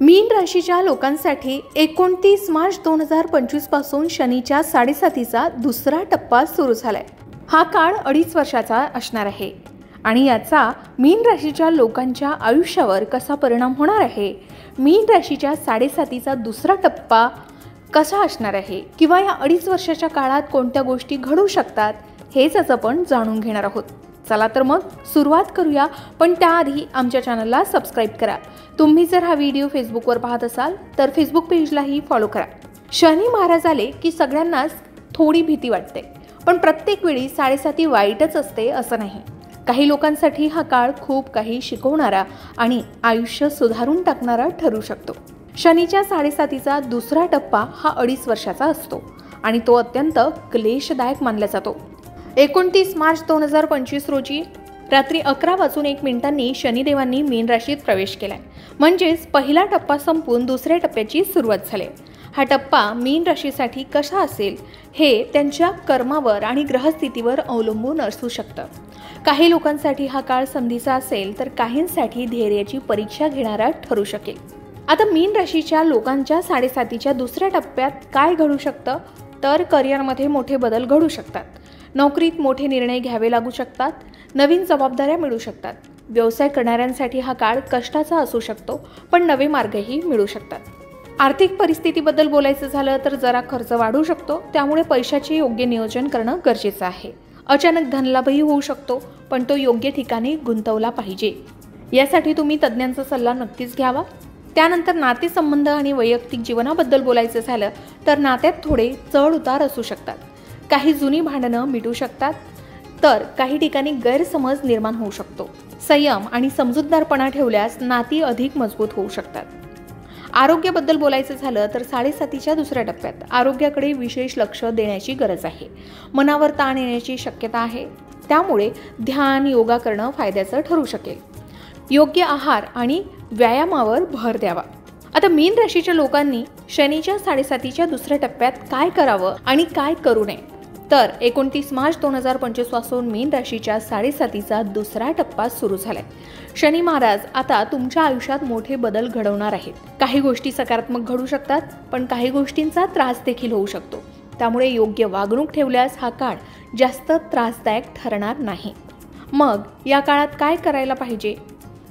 मीन राशीच्या लोकांसाठी 29 मार्च 2025 पासून शनीच्या 7.5चा दुसरा टप्पा सुरू झालाय। हा काळ 2.5 वर्षाचा असणार आहे आणि याचा मीन राशीच्या लोकांच्या आयुष्यावर कसा परिणाम होणार आहे, मीन राशीच्या 7.5चा दुसरा टप्पा कसा असणार आहे किंवा या 2.5 वर्षाच्या काळात कोणत्या गोष्टी घडू शकतात, हेच आज आपण जाणून घेणार आहोत। चला तर मग सुरुवात करूया, पण त्याआधी आमच्या चॅनलला सबस्क्राइब करा। तुम्ही जर हा व्हिडिओ फेसबुकवर पाहत असाल तर फेसबुक पेजलाही फॉलो करा। शनी महाराज आले की सगळ्यांनाच थोडी भीती वाटते, पण प्रत्येक वेळी 7.5 वाईटच असते असं नाही। काही लोकांसाठी हा काळ खूप काही शिकवणारा आणि आयुष्य सुधारून टाकणारा ठरू शकतो। शनीच्या 7.5चा दुसरा टप्पा हा 2.5 वर्षाचा असतो आणि तो अत्यंत क्लेशदायक मानला जातो। 29 मार्च 2025 रोजी रात्री 11:01 शनिदेवांनी मीन राशीत प्रवेश केलाय, म्हणजेच पहिला टप्पा संपून दुसऱ्या टप्प्याची सुरुवात झाली। हा टप्पा मीन राशीसाठी कसा असेल हे त्यांच्या कर्मावर आणि ग्रहस्थितीवर अवलंबून असू शकतं। काही लोकांसाठी हा काळ संधीचा असेल तर काहींसाठी धैर्याची परीक्षा घेणारा ठरू शकेल। आता मीन राशीच्या लोकांच्या 7.5च्या दुसऱ्या टप्प्यात काय घडू शकतं, तर करिअरमध्ये मोठे बदल घडू शकतात, नोकरीत मोठे निर्णय घ्यावे लागू शकतात, नवीन जबाबदाऱ्या मिळू शकतात। व्यवसाय करणाऱ्यांसाठी हा काळ कष्टाचा असू शकतो, पण नवे मार्गही मिळू शकतात। आर्थिक परिस्थितीबद्दल बोलायचं झालं तर जरा खर्च वाढू शकतो, त्यामुळे पैशाचे योग्य नियोजन करणं गरजेचं आहे। अचानक धनलाभही होऊ शकतो, पण तो योग्य ठिकाणी गुंतवला पाहिजे। यासाठी तुम्ही तज्ज्ञांचा सल्ला नक्कीच घ्यावा। त्यानंतर नातेसंबंध आणि वैयक्तिक जीवनाबद्दल बोलायचं झालं तर नात्यात थोडे चढ उतार असू शकतात। काही जुनी भांडणं मिटू शकतात, तर काही ठिकाणी गैरसमज निर्माण होऊ शकतो। संयम आणि समजूतदारपणा ठेवल्यास नाती अधिक मजबूत होऊ शकतात। आरोग्याबद्दल बोलायचं झालं तर 7.5च्या दुसऱ्या टप्प्यात आरोग्याकडे विशेष लक्ष देण्याची गरज आहे। मनावर ताण येण्याची शक्यता आहे, त्यामुळे ध्यान योगा करणं फायद्याचं ठरू शकेल। योग्य आहार आणि व्यायामावर भर द्यावा। आता मीन राशीच्या लोकांनी शनीच्या 7.5च्या दुसऱ्या टप्प्यात काय करावं आणि काय करू नये, तर 29 मार्च 2025 पासून मीन राशीच्या 7.5चा दुसरा टप्पा सुरू झालाय। शनी महाराज आता तुमच्या आयुष्यात मोठे बदल घडवणार आहेत। काही गोष्टी सकारात्मक घडू शकतात, पण काही गोष्टींचा त्रास देखील होऊ शकतो, त्यामुळे योग्य वागणूक ठेवल्यास हा काळ जास्त त्रासदायक ठरणार नाही। मग या काळात काय करायला पाहिजे,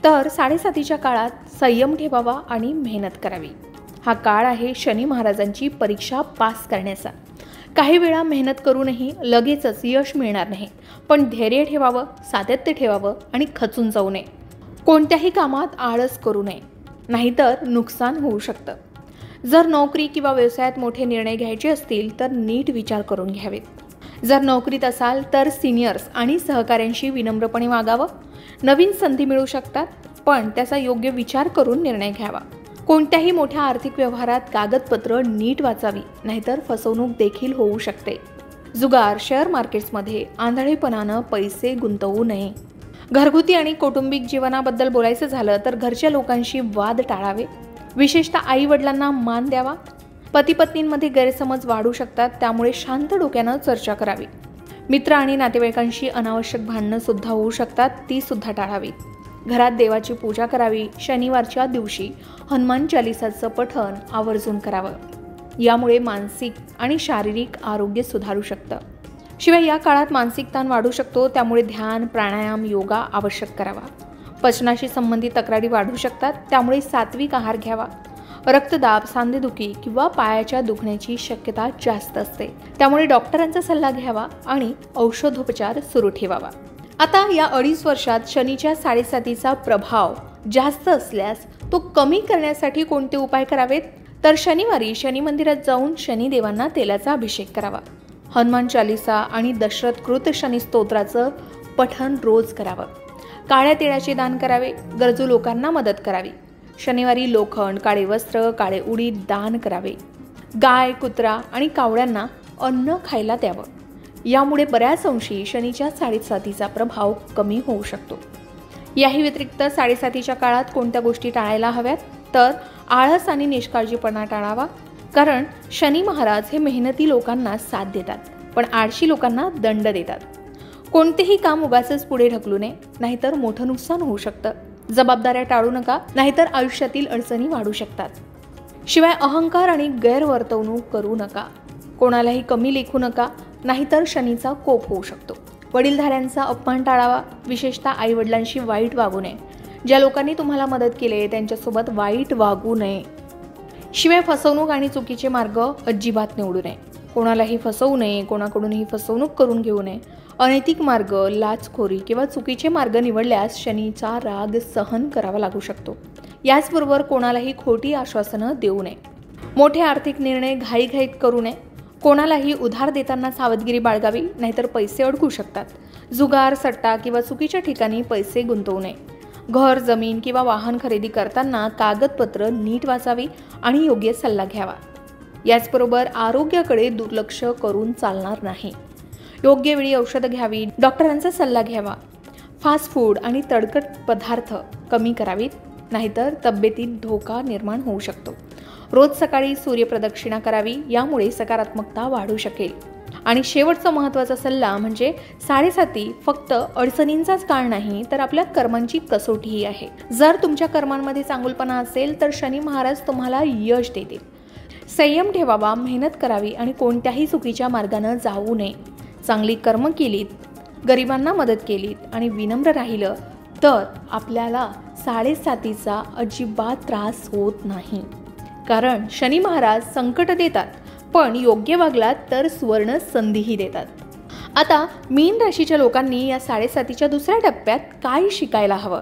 तर 7.5च्या काळात संयम ठेवावा आणि मेहनत करावी। हा काळ आहे शनी महाराजांची परीक्षा पास करण्याचा। काही वेळा मेहनत करूनही लगेचच यश मिळणार नाही, पण धैर्य ठेवावं, सातत्य ठेवावं आणि खचून जाऊ नये। कोणत्याही कामात आळस करू नये, नाहीतर नुकसान होऊ शकतं। जर नोकरी किंवा व्यवसायात मोठे निर्णय घ्यायचे असतील तर नीट विचार करून घ्यावेत। जर नोकरीत असाल तर सिनियर्स आणि सहकाऱ्यांशी विनम्रपणे वागावं। नवीन संधी मिळू शकतात, पण त्याचा योग्य विचार करून निर्णय घ्यावा। कोणत्याही मोठ्या आर्थिक व्यवहारात कागदपत्र नीट वाचावी, नाहीतर फसवणूक देखील होऊ शकते। जुगार, शेअर मार्केट्समध्ये आंधळेपणानं पैसे गुंतवू नये। घरगुती आणि कौटुंबिक जीवनाबद्दल बोलायचं झालं तर घरच्या लोकांशी वाद टाळावे, विशेषतः आई वडिलांना मान द्यावा। पती पत्नींमध्ये गैरसमज वाढू शकतात, त्यामुळे शांत डोक्यानं चर्चा करावी। मित्र आणि नातेवाईकांशी अनावश्यक भांडणं सुद्धा होऊ शकतात, ती सुद्धा टाळावी। घरात देवाची पूजा करावी। शनिवारच्या दिवशी हनुमान चालीसाचं पठण आवर्जून करावं, यामुळे मानसिक आणि शारीरिक आरोग्य सुधारू शकतं। शिवाय या काळात मानसिक ताण वाढू शकतो, त्यामुळे ध्यान, प्राणायाम, योगा आवश्यक करावा। पचनाशी संबंधित तक्रारी वाढू शकतात, त्यामुळे सात्विक आहार घ्यावा। रक्तदाब, सांधेदुखी किंवा पायाच्या दुखण्याची शक्यता जास्त असते, त्यामुळे डॉक्टरांचा सल्ला घ्यावा आणि औषधोपचार सुरू ठेवावा। आता या 2.5 वर्षात शनीच्या 7.5चा प्रभाव जास्त असल्यास तो कमी करण्यासाठी कोणते उपाय करावेत, तर शनिवारी शनी मंदिरात जाऊन शनिदेवांना तेलाचा अभिषेक करावा। हनुमान चालीसा आणि दशरथकृत शनी स्तोत्राचं पठण रोज करावं। काळ्या तिळाचे दान करावे। गरजू लोकांना मदत करावी। शनिवारी लोखंड, काळे वस्त्र, काळे उडीद दान करावे। गाय, कुत्रा आणि कावळ्यांना अन्न खायला द्यावं। यामुळे बऱ्याच अंशी शनीच्या 7.5चा प्रभाव कमी होऊ शकतो। याही व्यतिरिक्त 7.5च्या काळात कोणत्या गोष्टी टाळायला हव्यात, तर आळस आणि निष्काळजीपणा टाळावा, कारण शनी महाराज हे मेहनती लोकांना साथ देतात, पण आळशी लोकांना दंड देतात। कोणतेही काम उगाचच पुढे ढकलू नये, नाहीतर मोठं नुकसान होऊ शकतं। जबाबदाऱ्या टाळू नका, नाहीतर आयुष्यातील अडचणी वाढू शकतात. शिवाय अहंकार आणि गैरवर्तवणूक करू नका. कोणालाही कमी लेखू नका, नाहीतर शनीचा कोप होऊ शकतो. वडीलधाऱ्यांचा अपमान टाळावा, विशेषतः आईवडिलांशी वाईट वागू नये. ज्या लोकांनी तुम्हाला मदत केली त्यांच्यासोबत वाईट वागू नये. शिवाय फसवणूक आणि चुकीचे मार्ग अजिबात निवडू नये. कोणालाही फसवू नये, कोणाकडूनही फसवणूक करून घेऊ नये. अनैतिक मार्ग, लाचखोरी किंवा चुकीचे मार्ग निवडल्यास शनीचा राग सहन करावा लागू शकतो. याचबरोबर कोणालाही खोटी आश्वासनं देऊ नये. मोठे आर्थिक निर्णय घाईघाईत करू नये. कोणालाही उधार देताना सावधगिरी बाळगावी, नाहीतर पैसे अडकू शकतात. जुगार, सट्टा किंवा चुकीच्या ठिकाणी पैसे गुंतवू नये. घर, जमीन किंवा वाहन खरेदी करताना कागदपत्र नीट वाचावी आणि योग्य सल्ला घ्यावा. याचबरोबर आरोग्याकडे दुर्लक्ष करून चालणार नाही. योग्य वेळी औषधं घ्यावी, डॉक्टरांचा सल्ला घ्यावा. फास्ट फूड आणि तळकट पदार्थ कमी करावीत, नाहीतर तब्येतीत धोका निर्माण होऊ शकतो. रोज सकाळी सूर्यप्रदक्षिणा करावी, यामुळे सकारात्मकता वाढू शकेल. आणि शेवटचा महत्त्वाचा सल्ला म्हणजे 7.5 फक्त अडचणींचाच काळ नाही, तर आपल्या कर्मांची कसोटीही आहे. जर तुमच्या कर्मांमध्ये चांगुलपणा असेल तर शनी महाराज तुम्हाला यश देतील. संयम ठेवावा, मेहनत करावी आणि कोणत्याही चुकीच्या मार्गाने जाऊ नये. चांगली कर्म केलीत, गरिबांना मदत केलीत आणि विनम्र राहिलं तर आपल्याला 7.5चा अजिबात त्रास होत नाही. कारण शनी महाराज संकट देतात, पण योग्य वागलात तर सुवर्ण संधीही देतात. आता मीन राशीच्या लोकांनी या 7.5च्या दुसऱ्या टप्प्यात काय शिकायला हवं?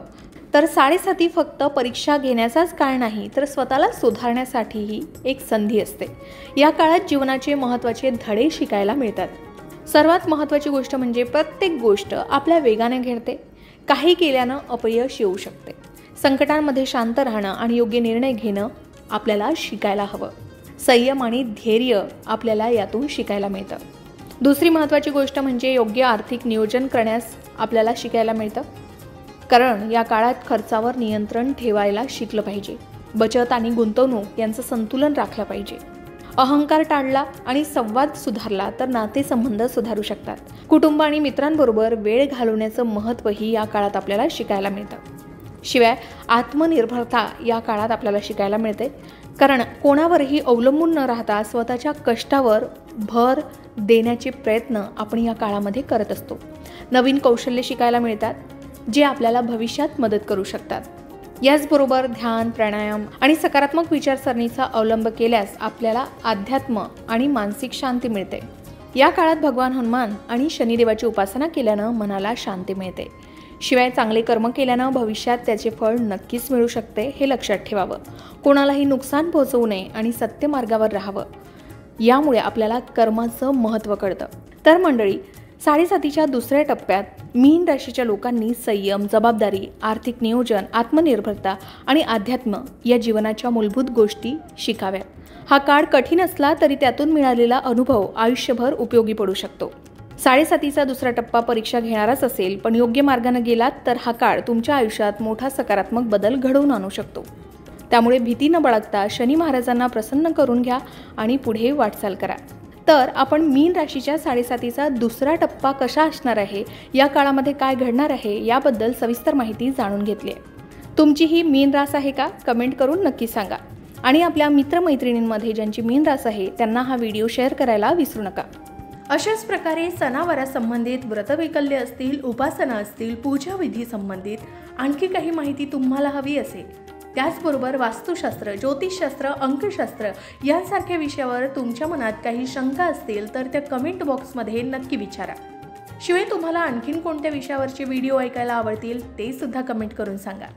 तर 7.5 फक्त परीक्षा घेण्याचाच काळ नाही, तर स्वतःला सुधारण्यासाठीही एक संधी असते. या काळात जीवनाचे महत्त्वाचे धडे शिकायला मिळतात. सर्वात महत्त्वाची गोष्ट म्हणजे प्रत्येक गोष्ट आपल्या वेगाने घडते. काही केल्यानं अपयश येऊ शकते. संकटांमध्ये शांत राहणं आणि योग्य निर्णय घेणं आपल्याला शिकायला हवं. संयम आणि धैर्य आपल्याला यातून शिकायला मिळतं. दुसरी महत्त्वाची गोष्ट म्हणजे योग्य आर्थिक नियोजन करण्यास आपल्याला शिकायला मिळतं. कारण या काळात खर्चावर नियंत्रण ठेवायला शिकलं पाहिजे. बचत आणि गुंतवणूक यांचं संतुलन राखलं पाहिजे. अहंकार टाळला आणि संवाद सुधारला तर नातेसंबंध सुधारू शकतात. कुटुंब आणि मित्रांबरोबर वेळ घालवण्याचं महत्त्वही या काळात आपल्याला शिकायला मिळतं. शिवाय आत्मनिर्भरता या काळात आपल्याला शिकायला मिळते. कारण कोणावरही अवलंबून न राहता स्वतःच्या कष्टावर भर देण्याचे प्रयत्न आपण या काळामध्ये करत असतो. नवीन कौशल्य शिकायला मिळतात, जे आपल्याला भविष्यात मदत करू शकतात. याचबरोबर ध्यान, प्राणायाम आणि सकारात्मक विचारसरणीचा अवलंब केल्यास आपल्याला अध्यात्म आणि मानसिक शांती मिळते. या काळात भगवान हनुमान आणि शनिदेवाची उपासना केल्यानं मनाला शांती मिळते. शिवाय चांगले कर्म केल्यानं भविष्यात त्याचे फळ नक्कीच मिळू शकते, हे लक्षात ठेवावं. कोणालाही नुकसान पोहोचवू नये आणि सत्य मार्गावर राहावं. यामुळे आपल्याला कर्माचं महत्त्व कळतं. तर मंडळी, 7.5च्या दुसऱ्या टप्प्यात मीन राशीच्या लोकांनी संयम, जबाबदारी, आर्थिक नियोजन, आत्मनिर्भरता आणि अध्यात्म या जीवनाच्या मूलभूत गोष्टी शिकाव्या. हा काळ कठीण असला तरी त्यातून मिळालेला अनुभव आयुष्यभर उपयोगी पडू शकतो. 7.5चा दुसरा टप्पा परीक्षा घेणाराच असेल, पण योग्य मार्गाने गेलात तर हा काळ तुमच्या आयुष्यात मोठा सकारात्मक बदल घडवून आणू शकतो. त्यामुळे भीती न बाळगता शनी महाराजांना प्रसन्न करून घ्या आणि पुढे वाटचाल करा. तर आपण मीन राशीच्या 7.5चा दुसरा टप्पा कसा असणार आहे, या काळामध्ये काय घडणार आहे, याबद्दल सविस्तर माहिती जाणून घेतली आहे. तुमची ही मीन रास आहे का? कमेंट करून नक्की सांगा. आणि आपल्या मित्रमैत्रिणींमध्ये ज्यांची मीन रास आहे त्यांना हा व्हिडिओ शेअर करायला विसरू नका. अशाच प्रकारे सणावारासंबंधित व्रतवैकल्य असतील, उपासना असतील, पूजाविधी संबंधित आणखी काही माहिती तुम्हाला हवी असेल, त्याचबरोबर वास्तुशास्त्र, ज्योतिषशास्त्र, अंकशास्त्र यांसारख्या विषयावर तुमच्या मनात काही शंका असतील तर त्या कमेंट बॉक्समध्ये नक्की विचारा. शिवाय तुम्हाला आणखीन कोणत्या विषयावरचे व्हिडिओ ऐकायला आवडतील ते सुद्धा कमेंट करून सांगा.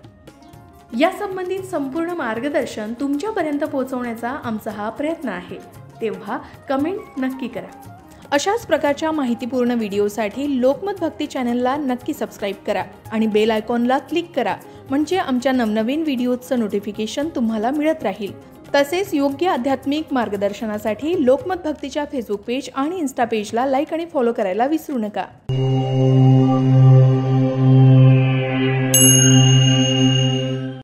या संबंधित संपूर्ण मार्गदर्शन तुमच्यापर्यंत पोहोचवण्याचा आमचा हा प्रयत्न आहे, तेव्हा कमेंट नक्की करा. अशाच प्रकारच्या माहितीपूर्ण व्हिडिओसाठी लोकमत भक्ती चॅनलला नक्की सबस्क्राईब करा आणि बेल आयकॉनला क्लिक करा, म्हणजे आमच्या नवनवीन व्हिडिओचं नोटिफिकेशन तुम्हाला मिळत राहील. तसेच योग्य आध्यात्मिक मार्गदर्शनासाठी लोकमत भक्तीच्या फेसबुक पेज आणि इन्स्टा पेजला लाईक आणि फॉलो करायला विसरू नका.